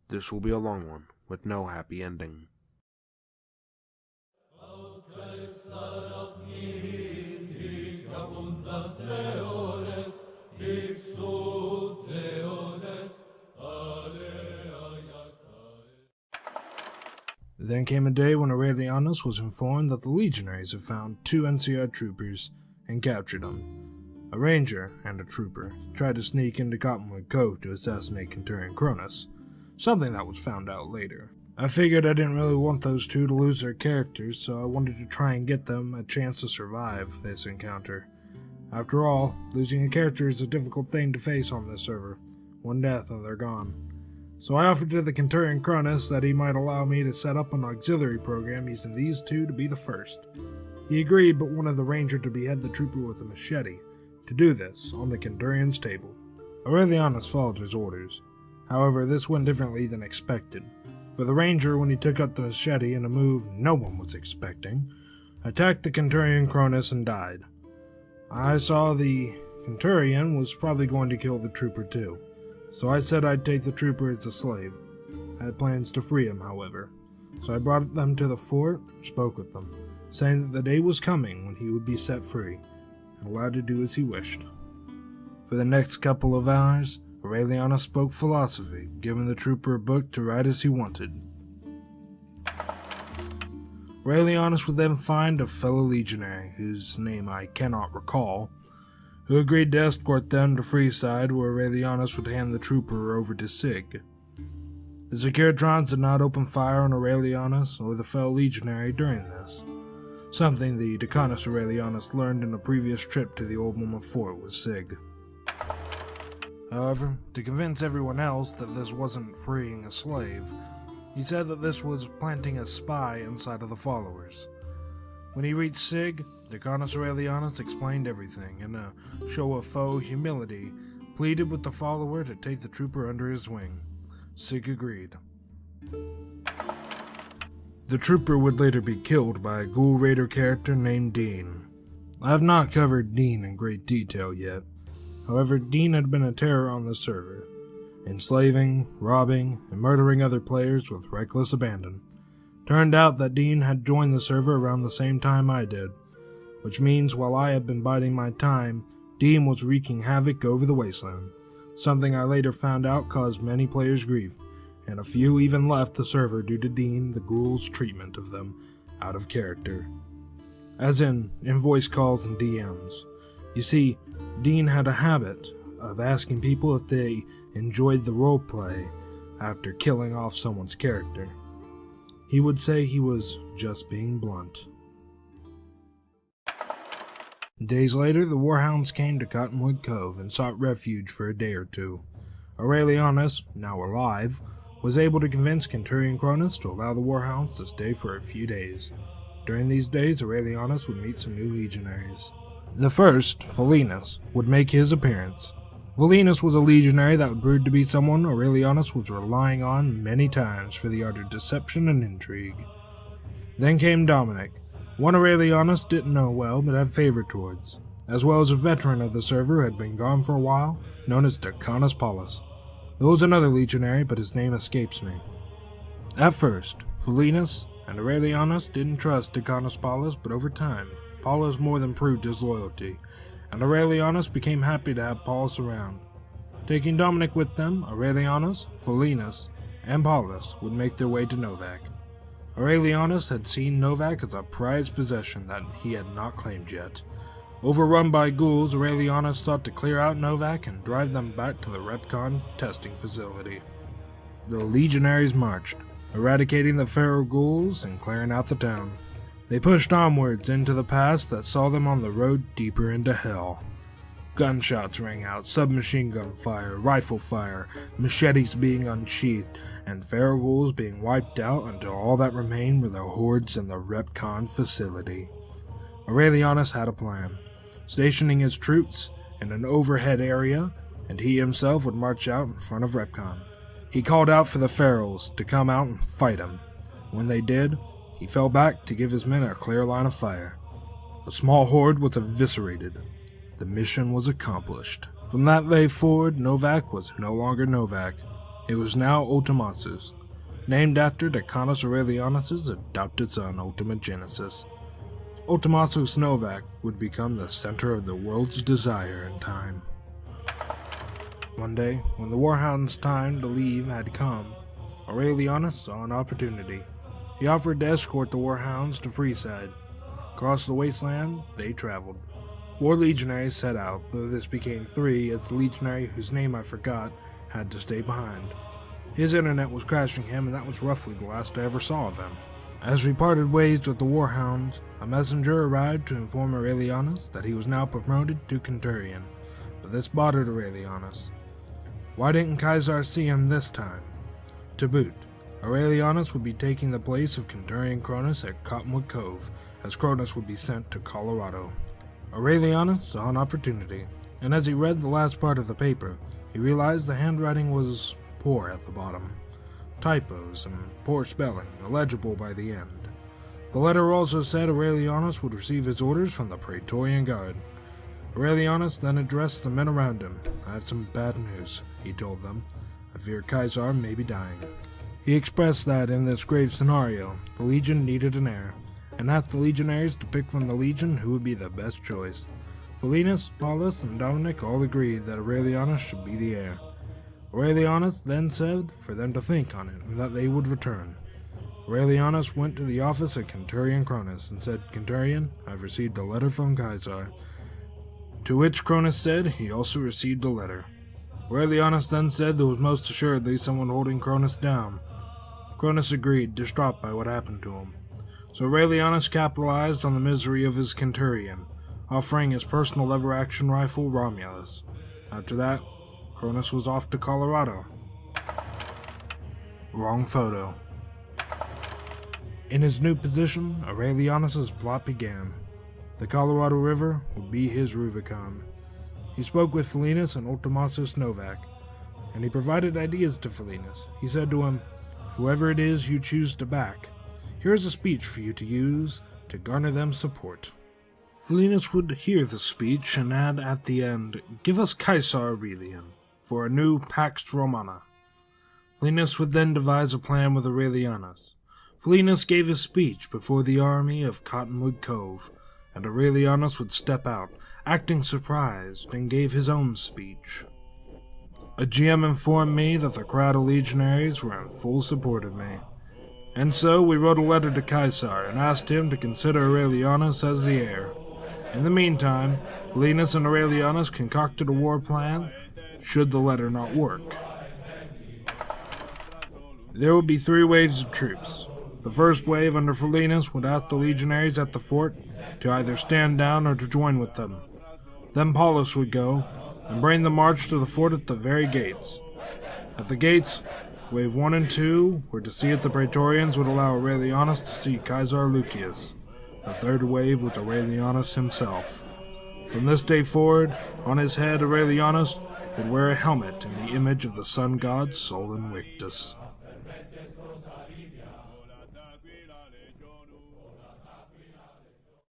This will be a long one, with no happy ending. Then came a day when Aurelianus was informed that the legionaries had found 2 NCR troopers and captured them. A ranger and a trooper tried to sneak into Cottonwood Cove to assassinate Centurion Cronus, something that was found out later. I figured I didn't really want those 2 to lose their characters, so I wanted to try and get them a chance to survive this encounter. After all, losing a character is a difficult thing to face on this server. 1 death and they're gone. So I offered to the Centurion Cronus that he might allow me to set up an auxiliary program using these 2 to be the first. He agreed, but wanted the ranger to behead the trooper with a machete. To do this, on the Centurion's table. Aurelianus followed his orders. However, this went differently than expected. For the ranger, when he took up the machete in a move no one was expecting, attacked the Centurion Cronus and died. I saw the Centurion was probably going to kill the trooper too. So I said I'd take the trooper as a slave. I had plans to free him, however. So I brought them to the fort, spoke with them, saying that the day was coming when he would be set free, and allowed to do as he wished. For the next couple of hours, Aurelianus spoke philosophy, giving the trooper a book to write as he wanted. Aurelianus would then find a fellow legionary, whose name I cannot recall, who agreed to escort them to Freeside, where Aurelianus would hand the trooper over to Sig. The Securitrons did not open fire on Aurelianus or the fellow legionary during this, something the Decanus Aurelianus learned in a previous trip to the Old Mama Fort with Sig. However, to convince everyone else that this wasn't freeing a slave, he said that this was planting a spy inside of the followers. When he reached Sig, Decanus Aurelianus explained everything, in a show of faux humility, pleaded with the follower to take the trooper under his wing. Sig agreed. The trooper would later be killed by a Ghoul Raider character named Dean. I have not covered Dean in great detail yet. However, Dean had been a terror on the server, enslaving, robbing, and murdering other players with reckless abandon. Turned out that Dean had joined the server around the same time I did, which means while I had been biding my time, Dean was wreaking havoc over the wasteland, something I later found out caused many players grief, and a few even left the server due to Dean the Ghoul's treatment of them out of character. As in voice calls and DMs. You see, Dean had a habit of asking people if they enjoyed the roleplay after killing off someone's character. He would say he was just being blunt. Days later, the Warhounds came to Cottonwood Cove and sought refuge for a day or 2. Aurelianus, now alive, was able to convince Centurion Cronus to allow the Warhounds to stay for a few days. During these days, Aurelianus would meet some new legionaries. The first, Philinus, would make his appearance. Philinus was a legionary that would prove to be someone Aurelianus was relying on many times for the art of deception and intrigue. Then came Dominic, one Aurelianus didn't know well but had favor towards, as well as a veteran of the server who had been gone for a while, known as Decanus Paulus. There was another legionary, but his name escapes me. At first, Philinus and Aurelianus didn't trust Decanus Paulus, but over time, Paulus more than proved his loyalty, and Aurelianus became happy to have Paulus around. Taking Dominic with them, Aurelianus, Philinus, and Paulus would make their way to Novak. Aurelianus had seen Novak as a prized possession that he had not claimed yet. Overrun by ghouls, Aurelianus sought to clear out Novak and drive them back to the Repcon testing facility. The legionaries marched, eradicating the feral ghouls and clearing out the town. They pushed onwards into the pass that saw them on the road deeper into hell. Gunshots rang out, submachine gun fire, rifle fire, machetes being unsheathed, and feral ghouls being wiped out until all that remained were the hordes in the Repcon facility. Aurelianus had a plan, stationing his troops in an overhead area, and he himself would march out in front of Repcon. He called out for the ferals to come out and fight him. When they did, he fell back to give his men a clear line of fire. A small horde was eviscerated. The mission was accomplished. From that day forward, Novak was no longer Novak. It was now Ultimatus, named after Decanus Aurelianus' adopted son, Ultima Genesis. Ultimatus Novak would become the center of the world's desire in time. One day, when the Warhound's time to leave had come, Aurelianus saw an opportunity. He offered to escort the Warhounds to Freeside. Across the wasteland, they traveled. 4 legionaries set out, though this became 3 as the legionary whose name I forgot had to stay behind. His internet was crashing him, and that was roughly the last I ever saw of him. As we parted ways with the Warhounds, a messenger arrived to inform Aurelianus that he was now promoted to Centurion, but this bothered Aurelianus. Why didn't Caesar see him this time? To boot, Aurelianus would be taking the place of Centurion Cronus at Cottonwood Cove, as Cronus would be sent to Colorado. Aurelianus saw an opportunity, and as he read the last part of the paper, he realized the handwriting was poor at the bottom. Typos and poor spelling, illegible by the end. The letter also said Aurelianus would receive his orders from the Praetorian Guard. Aurelianus then addressed the men around him. "I have some bad news," he told them. "I fear Caesar may be dying." He expressed that in this grave scenario, the legion needed an heir, and asked the legionaries to pick from the legion who would be the best choice. Philinus, Paulus, and Dominic all agreed that Aurelianus should be the heir. Aurelianus then said for them to think on it, and that they would return. Aurelianus went to the office of Centurion Cronus and said, "Centurion, I have received a letter from Caesar." To which Cronus said he also received a letter. Aurelianus then said there was most assuredly someone holding Cronus down. Cronus agreed, distraught by what happened to him. So Aurelianus capitalized on the misery of his Centurion, offering his personal lever-action rifle Romulus. After that, Cronus was off to Colorado. Wrong photo. In his new position, Aurelianus' plot began. The Colorado River would be his Rubicon. He spoke with Philinus and Ultimatus Novak, and he provided ideas to Philinus. He said to him, "Whoever it is you choose to back, here is a speech for you to use to garner them support." Philinus would hear the speech and add at the end, "Give us Caesar Aurelian for a new Pax Romana." Philinus would then devise a plan with Aurelianus. Philinus gave his speech before the army of Cottonwood Cove, and Aurelianus would step out, acting surprised, and gave his own speech. A GM informed me that the crowd of legionaries were in full support of me, and so we wrote a letter to Caesar and asked him to consider Aurelianus as the heir. In the meantime, Philinus and Aurelianus concocted a war plan should the letter not work. There would be 3 waves of troops. The first wave under Philinus would ask the legionaries at the fort to either stand down or to join with them. Then Paulus would go and bring the march to the fort at the very gates. At the gates, wave 1 and 2 were to see if the Praetorians would allow Aurelianus to see Caesar Lucius. The third wave was Aurelianus himself. From this day forward, on his head Aurelianus would wear a helmet in the image of the sun god Sol Invictus.